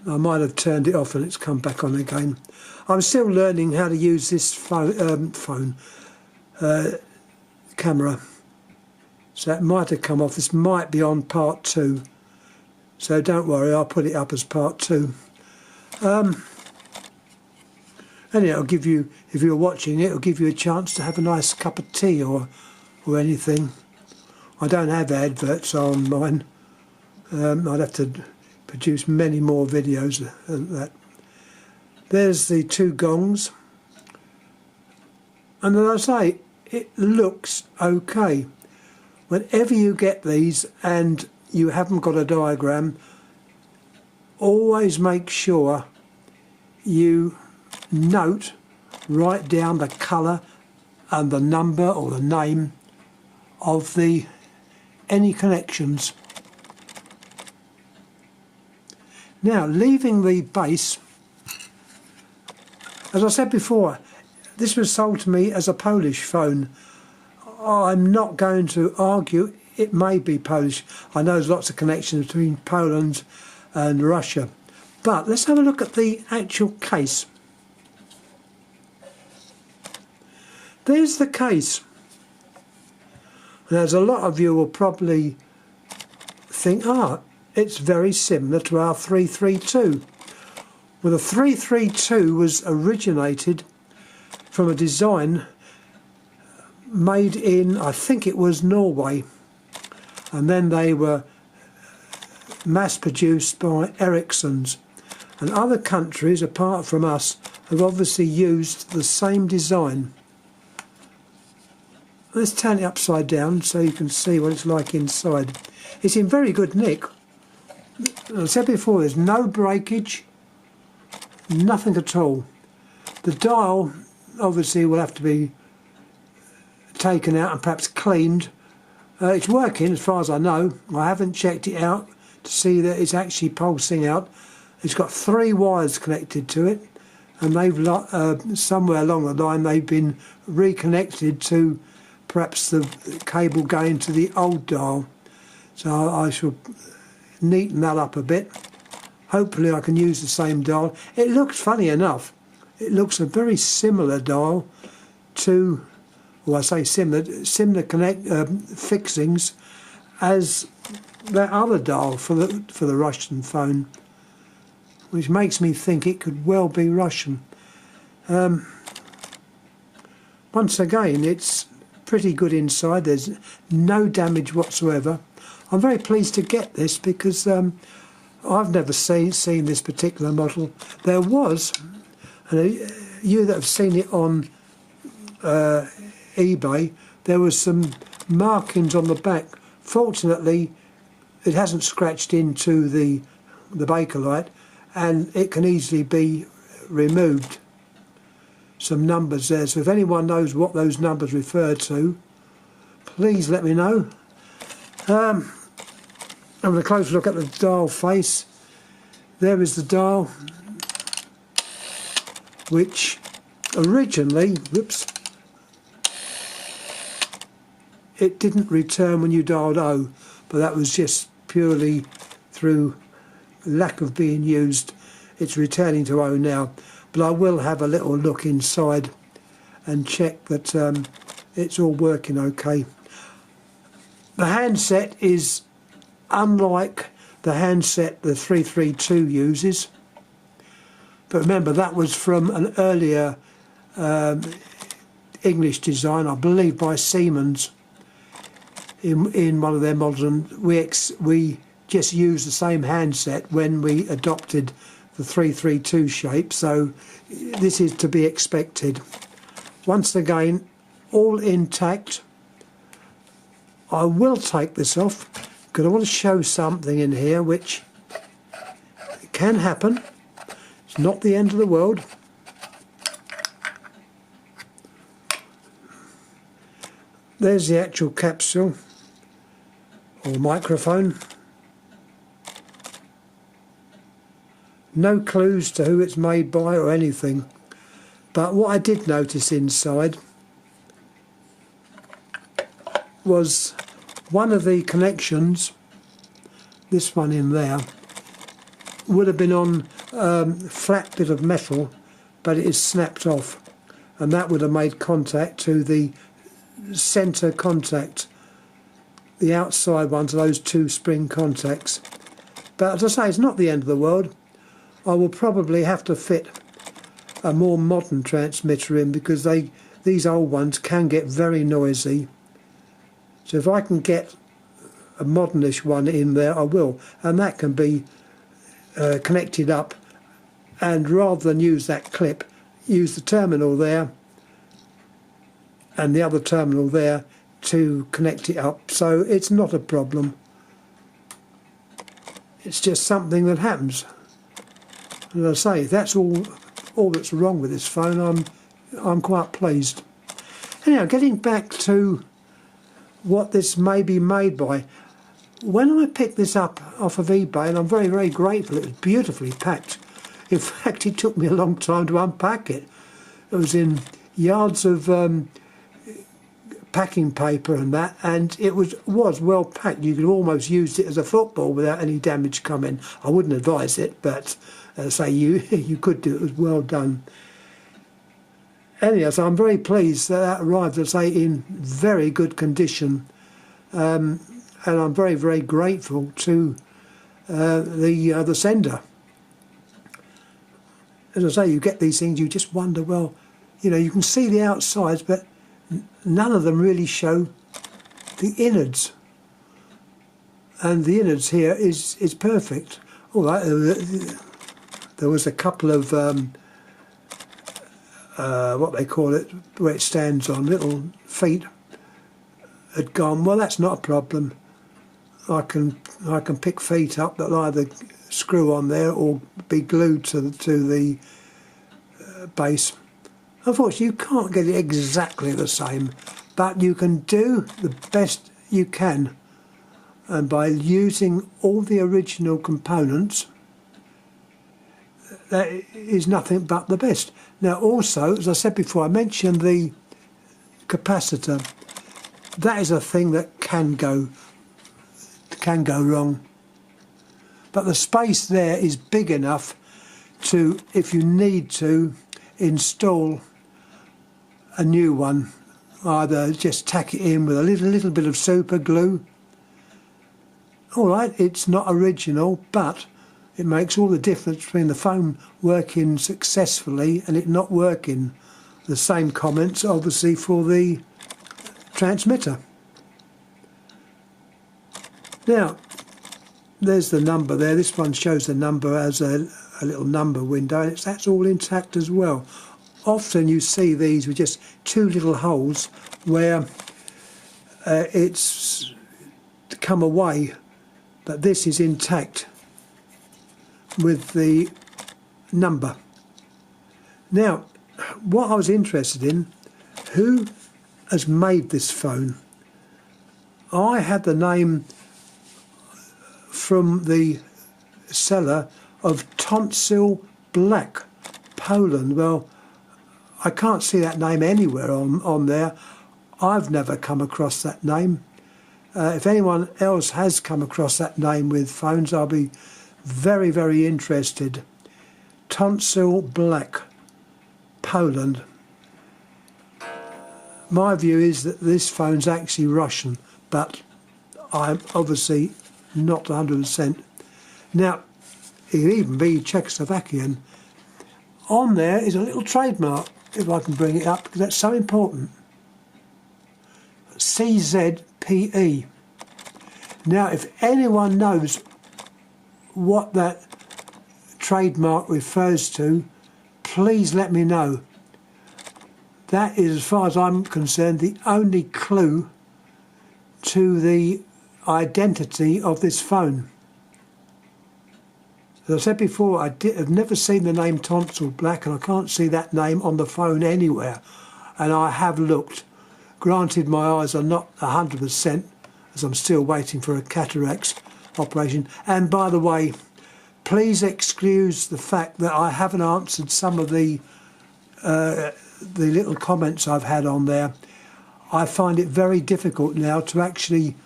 I might have turned it off and it's come back on again. I'm still learning how to use this camera, so it might have come off. This might be on part 2, so don't worry, I'll put it up as part 2. And it'll give you, if you're watching it, it'll give you a chance to have a nice cup of tea or anything. I don't have adverts on mine. I'd have to produce many more videos than that. There's the 2 gongs, and as I say, it looks okay. Whenever you get these and you haven't got a diagram, always make sure you write down the colour and the number or the name of any connections. Now, leaving the base, as I said before, this was sold to me as a Polish phone. I'm not going to argue it may be Polish. I know there's lots of connections between Poland and Russia. But let's have a look at the actual case. There's the case. And as a lot of you will probably think, it's very similar to our 332. Well, the 332 was originated from a design made in, I think it was Norway, and then they were mass produced by Ericsson's, and other countries apart from us have obviously used the same design. Let's turn it upside down so you can see what it's like inside. It's in very good nick. As I said before, there's no breakage, nothing at all. The dial obviously will have to be taken out and perhaps cleaned. It's working as far as I know. I haven't checked it out to see that it's actually pulsing out. It's got 3 wires connected to it, and they've somewhere along the line they've been reconnected to perhaps the cable going to the old dial. So I shall neaten that up a bit. Hopefully I can use the same dial. It looks, funny enough, it looks a very similar dial to, well, I say similar fixings as that other dial for the Russian phone, which makes me think it could well be Russian. Once again, it's pretty good inside. There's no damage whatsoever. I'm very pleased to get this because I've never seen this particular model. There was, and you that have seen it on eBay, there was some markings on the back. Fortunately, it hasn't scratched into the Bakelite, and it can easily be removed. Some numbers there, so if anyone knows what those numbers refer to, please let me know. Having a close look at the dial face. There is the dial, which originally, it didn't return when you dialed O, but that was just purely through lack of being used. It's returning to O now, but I will have a little look inside and check that it's all working okay. The handset is unlike the handset the 332 uses, but remember that was from an earlier English design, I believe by Siemens, in one of their models, and we just used the same handset when we adopted the 332 shape, so this is to be expected. Once again, all intact. I will take this off because I want to show something in here which can happen. It's not the end of the world. There's the actual capsule or microphone. No clues to who it's made by or anything, but what I did notice inside was one of the connections, this one in there, would have been on flat bit of metal, but it is snapped off, and that would have made contact to the centre contact, the outside ones, those two spring contacts. But as I say, it's not the end of the world. I will probably have to fit a more modern transmitter in, because these old ones can get very noisy. So if I can get a modernish one in there, I will, and that can be connected up, and rather than use that clip, use the terminal there and the other terminal there to connect it up. So it's not a problem. It's just something that happens. And as I say, that's all that's wrong with this phone. I'm quite pleased. Anyhow, getting back to what this may be made by. When I picked this up off of eBay, and I'm very, very grateful, it was beautifully packed. In fact, it took me a long time to unpack it. It was in yards of packing paper and that, and it was well packed. You could almost use it as a football without any damage coming. I wouldn't advise it, but say you could do it. It was well done. Anyhow, so I'm very pleased that arrived, as I say, in very good condition, and I'm very, very grateful to the sender. As I say, you get these things, you just wonder, well, you know, you can see the outsides, but none of them really show the innards. And the innards here is perfect. All right, there was a couple of what they call it, where it stands on, little feet had gone. Well, that's not a problem. I can pick feet up that'll either screw on there or be glued to the base. Unfortunately, you can't get it exactly the same, but you can do the best you can, and by using all the original components, that is nothing but the best. Now also, as I said before, I mentioned the capacitor. That is a thing that can go wrong. But the space there is big enough to, if you need to, install a new one. Either just tack it in with a little bit of super glue. All right, it's not original, but it makes all the difference between the phone working successfully and it not working. The same comments, obviously, for the transmitter. Now, there's the number there. This one shows the number as a little number window, and that's all intact as well. Often you see these with just two little holes where it's come away, but this is intact with the number. Now, what I was interested in, who has made this phone? I had the name from the seller of Tonsil Black, Poland. Well, I can't see that name anywhere on there. I've never come across that name. If anyone else has come across that name with phones, I'll be very, very interested. Tonsil Black, Poland. My view is that this phone's actually Russian, but I'm obviously not 100%. Now, it could even be Czechoslovakian. On there is a little trademark, if I can bring it up, because that's so important. CZPE. Now, if anyone knows what that trademark refers to, please let me know. That is, as far as I'm concerned, the only clue to the identity of this phone. As I said before, I've never seen the name Tonsil Black, and I can't see that name on the phone anywhere. And I have looked. Granted, my eyes are not 100%, as I'm still waiting for a cataract operation. And by the way, please excuse the fact that I haven't answered some of the little comments I've had on there. I find it very difficult now to actually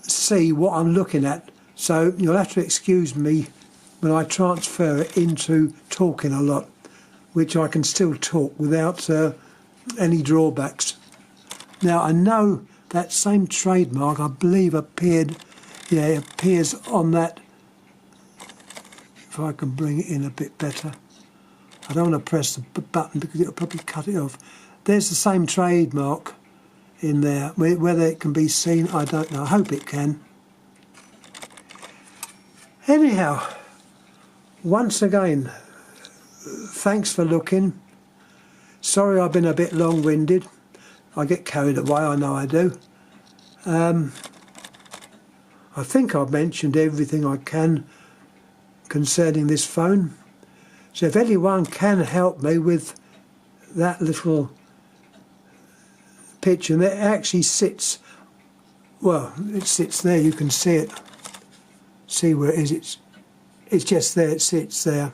see what I'm looking at. So you'll have to excuse me when I transfer it into talking a lot, which I can still talk without any drawbacks. Now I know that same trademark, I believe, appeared, yeah, it appears on that, if I can bring it in a bit better. I don't want to press the button because it'll probably cut it off. There's the same trademark in there. Whether it can be seen, I don't know. I hope it can. Anyhow, once again, thanks for looking. Sorry I've been a bit long-winded. I get carried away, I know I do. I think I've mentioned everything I can concerning this phone. So if anyone can help me with that little picture, and it actually sits, well, it sits there, you can see it. See where it is, it's just there, it sits there.